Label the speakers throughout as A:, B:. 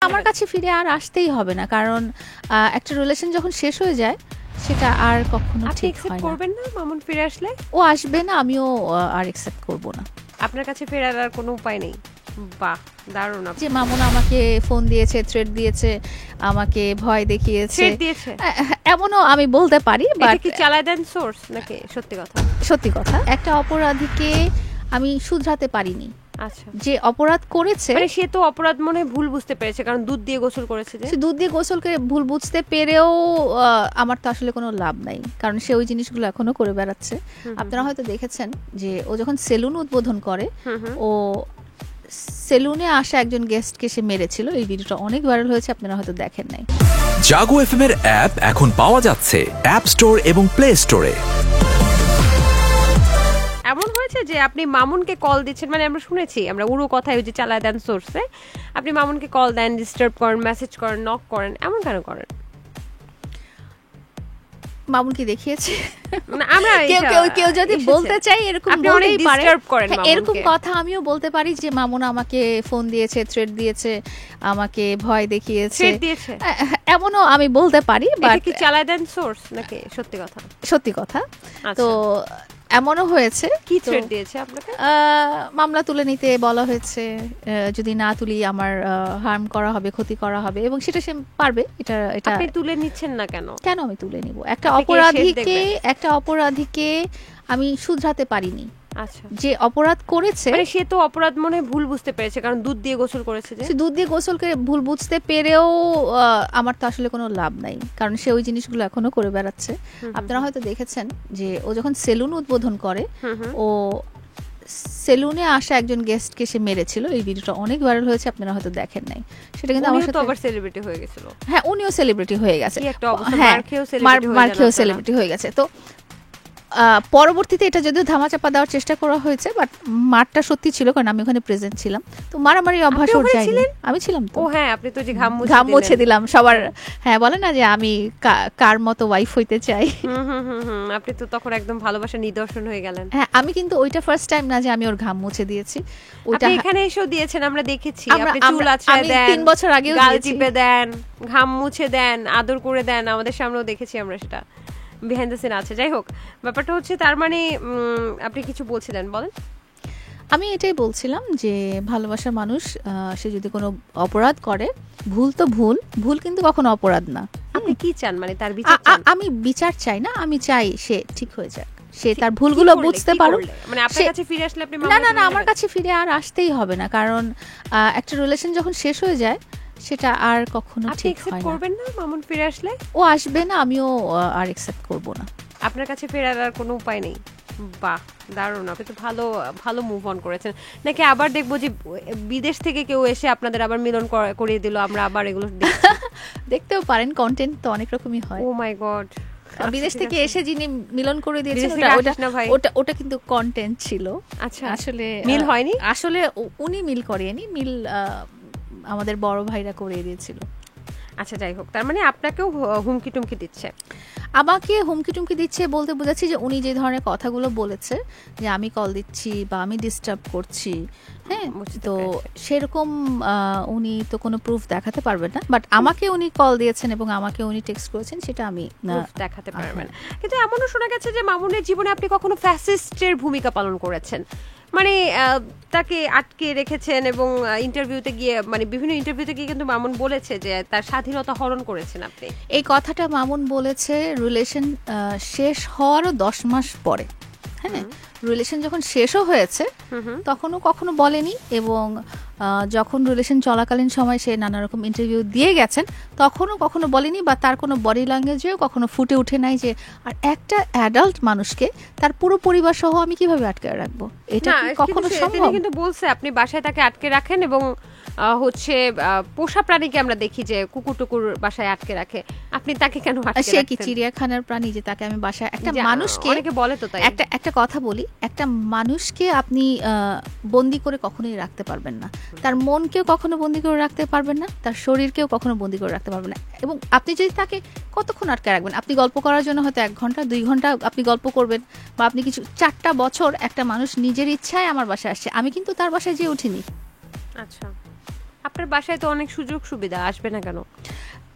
A: আমার কাছে ফিরে আর আসতেই হবে না, কারণ একটা রিলেশন যখন শেষ হয়ে যায় সেটা আর কখনো
B: আপনি
A: ঠিক
B: অ্যাকসেপ্ট
A: হয় না।
B: করবেন না মামুন ফিরে আসলে?
A: ও আসবে না, আমিও আর অ্যাকসেপ্ট করব না।
B: আপনার কাছে ফেরার আর কোনো উপায় নেই? বাহ, দারুণ।
A: যে মামুন আমাকে ফোন দিয়েছে, থ্রেট দিয়েছে, আমাকে ভয় দেখিয়েছে,
B: থ্রেট দিয়েছে?
A: এমনও আমি বলতে পারি।
B: এটা
A: বাট
B: কি চালায় দেন সোর্স নাকি সত্যি কথা?
A: সত্যি কথা, একটা অপরাধীকে আমি শুধরাতে পারিনি।
B: আচ্ছা,
A: যে অপরাধ করেছে
B: মানে সে তো অপরাধ মনে হয় ভুল বুঝতে পেরেছে, কারণ দুধ দিয়ে গোসল করেছে। যে
A: সে দুধ দিয়ে গোসলকে ভুল বুঝতে পেরেও আমার তো আসলে কোনো লাভ নাই, কারণ সে ওই জিনিসগুলো এখনো করে বেড়াচ্ছে। আপনারা হয়তো দেখেছেন যে ও যখন সেলুন উদ্বোধন করে, ও সেলুনে আসা একজন গেস্টকে সে মেরেছিল। এই ভিডিওটা অনেক ভাইরাল হয়েছে, আপনারা হয়তো দেখেন নাই।
C: জাগো এফএম এর অ্যাপ এখন পাওয়া যাচ্ছে অ্যাপ স্টোর এবং প্লে স্টোরে।
B: এমন হয়েছে যে আপনি মামুনকে কল দিচ্ছেন, মানে আমরা শুনেছি, আমরা উড়ো কথায় ওই যে চালায় দেন সোর্সে, আপনি মামুনকে কল দেন, ডিস্টার্ব করেন, মেসেজ করেন, নক করেন, এমন কেন করেন?
A: মামুন কি দেখিয়েছে?
B: মানে আমরা
A: কেউ যদি বলতে চাই এরকম
B: আপনি অনেক
A: বলতেই পারে।
B: ডিস্টার্ব করেন
A: হ্যাঁ, এরকম
B: মামুনকে।
A: কথা আমিও বলতে পারি যে মামুন আমাকে ফোন দিয়েছে, থ্রেট দিয়েছে, আমাকে ভয় দেখিয়েছে,
B: থ্রেট দিয়েছে?
A: এমনও আমি বলতে পারি।
B: এটা
A: বাট
B: কি চালায় দেন সোর্স নাকি সত্যি কথা?
A: সত্যি কথা।
B: আচ্ছা।
A: তো এমনও হয়েছে।
B: কি
A: তো,
B: থ্রেট দিয়েছে আপনাকে?
A: মামলা তুলে নিতে বলা হয়েছে, যদি না তুলি আমার হার্ম করা হবে, ক্ষতি করা হবে, এবং সেটা সে পারবে। এটা
B: আপনি তুলে নিচ্ছেন না কেন?
A: কেন আমি তুলে নিব? একটা
B: আপনি কি
A: অপরাধীকে আমি শুধরাতে পারিনি।
B: আচ্ছা,
A: যে অপরাধ করেছে,
B: মানে সে তো অপরাধ মনে হয় ভুল বুঝতে পেরেছে, কারণ দুধ দিয়ে গোসল করেছে। যে
A: সে দুধ দিয়ে গোসলকে ভুল বুঝতে পেরেও আমার তো আসলে কোনো লাভ নাই, কারণ সে ওই জিনিসগুলো এখনো করে বেড়াচ্ছে। আপনারা হয়তো দেখেছেন যে ও যখন সেলুন উদ্বোধন করে, ও সেলুনে আসা একজন গেস্টকে সে মেরেছিল। এই ভিডিওটা অনেক ভাইরাল হয়েছে, আপনারা হয়তো দেখেন নাই। সেটা কিন্তু আমার
B: উনিও তো
A: সাথে,
B: আবার সেলিব্রিটি হয়ে গেছিল।
A: হ্যাঁ, উনিও সেলিব্রিটি হয়ে গেছে।
B: কি একটা অবস্থা,
A: হ্যাঁ,
B: মার খেয়েও
A: সেলিব্রিটি হয়ে গেছে। তো পরবর্তীতে এটা যদিও ধামাচাপা দেওয়ার চেষ্টা করা হয়েছে, বাট মারটা সত্যি ছিল, কারণ আমি ওখানে প্রেজেন্ট ছিলাম। তো মারামারি অভ্যাস ওর যায়নি। আমি ছিলাম তো।
B: ও হ্যাঁ, আপনি তো যে ঘাম
A: মুছে দিলাম সবার। হ্যাঁ, বলে না যে আমি কার মতো ওয়াইফ হইতে চাই।
B: আপনি তো তখন একদম ভালোবাসার নিদর্শন হয়ে গেলেন।
A: হ্যাঁ, আমি কিন্তু ওইটা ফার্স্ট টাইম না যে আমি ওর ঘাম মুছে দিয়েছি। ওইটা
B: আপনি এখানে এসেও দিয়েছেন, আমরা দেখেছি। আপনি চুল আঁচড়ায় দেন,
A: 3 বছর আগেও
B: গাল
A: দিয়েছি।
B: টিপে দেন, ঘাম মুছে দেন, আদর করে দেন, আমাদের সামনেও দেখেছি আমরা সেটা। বিহাইন্ড দ্য সিন আছে। যাই হোক, ব্যাপারটা হচ্ছে তার মানে আপনি কিছু বলছিলেন, বলেন।
A: আমি এটাই বলছিলাম যে ভালোবাসার মানুষ সে যদি কোনো অপরাধ করে, ভুল তো ভুল কিন্তু কখনো অপরাধ না।
B: আপনি কি চান, মানে তার বিচার চান?
A: আমি বিচার চাই না, আমি চাই সে ঠিক হয়ে যাক, সে তার ভুলগুলো বুঝতে পারুক।
B: মানে আপনার কাছে ফিরে আসলে আপনি
A: না, আমার কাছে ফিরে আর আসতেই হবে না, কারণ একটা রিলেশন যখন শেষ হয়ে যায় সেটা আর কখনো
B: আপনি
A: ঠিক
B: অ্যাকসেপ্ট
A: হয় না।
B: করবেন না মামুন ফিরে আসলে?
A: ও আসবে না, আমিও আর অ্যাকসেপ্ট করব না।
B: আপনার কাছে ফেরার আর কোনো উপায় নেই? বাহ, দারুণ। আপনি তো ভালো ভালো মুভ অন করেছেন। নাকি আবার দেখবো যে বিদেশ থেকে কেউ এসে আপনাদের আবার মিলন করিয়ে দিল, আমরা আবার এগুলো
A: দেখতেও পারেন, কন্টেন্ট তো অনেক রকমই হয়।
B: ও মাই গড।
A: বিদেশ থেকে এসে যিনি মিলন করে দিয়েছেন, ওটা কিন্তু কন্টেন্ট ছিল।
B: আচ্ছা,
A: আসলে
B: মিল হয়নি।
A: আসলে উনি মিল করেনি, মিল আমাদের বড় ভাইরা করে দিয়েছিল।
B: আচ্ছা, যাই হোক, তার মানে আপনাকেও হুমকি টুমকি দিচ্ছে?
A: আমাকে হুমকি টুমকি দিচ্ছে বলতে বোঝাচ্ছি যে উনি যে ধরনের কথাগুলো বলেছে, যে আমি কল দিচ্ছি বা আমি ডিস্টার্ব করছি, হ্যাঁ, তো সেরকম উনি তো কোনো প্রুফ দেখাতে পারবেন না। বাট আমাকে উনি কল দিয়েছেন এবং আমাকে উনি টেক্সট করেছেন, সেটা আমি
B: দেখাতে পারবেন। কিন্তু এমনও শোনা গেছে যে মামুনের জীবনে আপনি কখনো ফ্যাসিস্টের ভূমিকা পালন করেছেন, মানে তাকে আটকে রেখেছেন, এবং ইন্টারভিউতে গিয়ে, মানে বিভিন্ন ইন্টারভিউতে গিয়ে কিন্তু মামুন বলেছে যে তার স্বাধীনতা হরণ করেছেন আপনি।
A: এই কথাটা মামুন বলেছে রিলেশন শেষ হওয়ারও 10 মাস পরে। হ্যাঁ, রিলেশন যখন শেষও হয়েছে তখনও কখনো বলেনি, এবং যখন রিলেশন চলাকালীন সময় সে নানা রকম ইন্টারভিউ দিয়ে গেছেন তখনও কখনো বলেনি, বা তার কোনো বডি ল্যাঙ্গুয়েজেও কখনো ফুটে ওঠে নাই যে আর একটা অ্যাডাল্ট মানুষকে তার পুরো পরিবার সহ আমি কিভাবে আটকে রাখবো, এটা কি কখনো সম্ভব?
B: তিনি কিন্তু বলছে আপনি বাসায় তাকে আটকে রাখেন, এবং হচ্ছে পোষা প্রাণীকে আমরা দেখি যে কুকুর টুকুর বাসায় আটকে রাখে, আপনি তাকে কেন আটকে রাখেন?
A: সে কি চিড়িয়াখানার প্রাণী যে তাকে আমি বাসায়? একটা মানুষকে,
B: অনেকে বলে তো তাই।
A: একটা কথা বলি, একটা মানুষকে আপনি বন্দি করে কখনোই রাখতে পারবেন না, তার মনকেও কখনো বন্দি করে রাখতে পারবেন না, তার শরীরকেও কখনো বন্দি করে রাখতে পারবেন না। এবং আপনি যদি তাকে কতক্ষণ আটকে রাখবেন? আপনি গল্প করার জন্য হয়তো 1 ঘন্টা 2 ঘন্টা আপনি গল্প করবেন, বা আপনি কিছু 4টা বছর একটা মানুষ নিজের ইচ্ছায় আমার বাসায় আসছে, আমি কিন্তু তার বাসায় যেয়ে উঠিনি।
B: আচ্ছা, আপনার বাসায় তো অনেক সুযোগ সুবিধা, আসবে না কেন?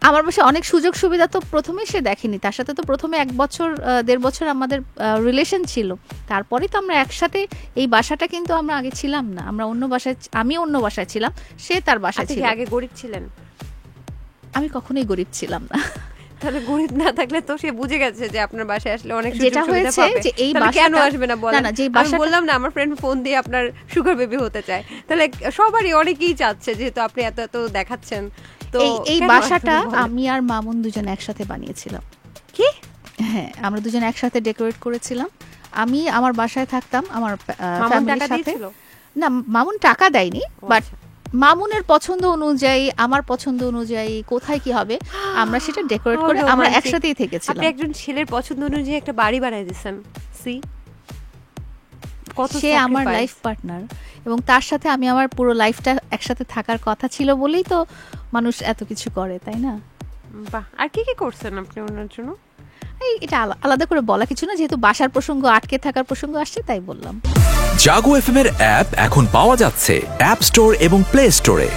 A: আমার বাসায় অনেক সুযোগ সুবিধা তো প্রথমেই সে দেখেনি, তার সাথে তো প্রথমে 1 বছর 1.5 বছর আমাদের রিলেশন ছিল, তারপরেই তো আমরা একসাথে, এই বাসাটা কিন্তু আমরা আগে ছিলাম না, আমরা অন্য বাসায়, আমি অন্য বাসায় ছিলাম, সে তার বাসায়
B: আপনি
A: ছিল।
B: কি আগে গরিব ছিলেন?
A: আমি কখনোই গরিব ছিলাম না।
B: তাহলে গরিব না থাকলে তো সে বুঝে গেছে যে আপনার বাসায় আসলে অনেক সুযোগ
A: যেটা
B: সুবিধা
A: হয়েছে
B: পাবে,
A: যে এই
B: তাহলে কেন
A: বাসাটা,
B: আসবে না
A: না
B: বলেন?
A: না, যে
B: আমি
A: বাসাটা,
B: বললাম না আমার ফ্রেন্ড ফোন দিয়ে আপনার সুগার বেবি হতে চায়, তাহলে সবারই অনেকেই চাচ্ছে, যেহেতু আপনি এত এত দেখাচ্ছেন। তো
A: এই
B: কেন
A: বাসাটা
B: আসবে না বলেন?
A: আমি আর মামুন দুজন একসাথে বানিয়েছিলাম।
B: কি?
A: হ্যাঁ, আমরা দুজন একসাথে ডেকোরেট করেছিলাম। আমি আমার বাসায় থাকতাম আমার
B: মামুন
A: ফ্যামিলির
B: টাকা
A: সাথে।
B: দিয়েছিল?
A: না, মামুন টাকা দেয়নি,
B: ও
A: বাট
B: আচ্ছা।
A: মামুনের পছন্দ অনুযায়ী, আমার পছন্দ অনুযায়ী কোথায় কি হবে আমরা সেটা ডেকোরেট করে আমরা
B: romantic।
A: একসাথেই থেকেছিলাম।
B: আপনি একজন ছেলের পছন্দ অনুযায়ী একটা বাড়ি বানিয়ে দিয়েছেন। সি কত
A: সে আমার
B: sacrifice।
A: লাইফ পার্টনার, এবং তার সাথে আমি আমার পুরো লাইফটা একসাথে থাকার কথা ছিল বলেই তো মানুষ এত কিছু করে, তাই না?
B: বাহ, আর কি কি করছেন আপনি ওনার জন্য?
A: এটা আলাদা করে বলা কিছু না, যেহেতু বাসার প্রসঙ্গ, আটকে থাকার প্রসঙ্গ আসছে, তাই বললাম।
C: জাগো এফএম এর অ্যাপ এখন পাওয়া যাচ্ছে অ্যাপ স্টোর এবং প্লে স্টোরে।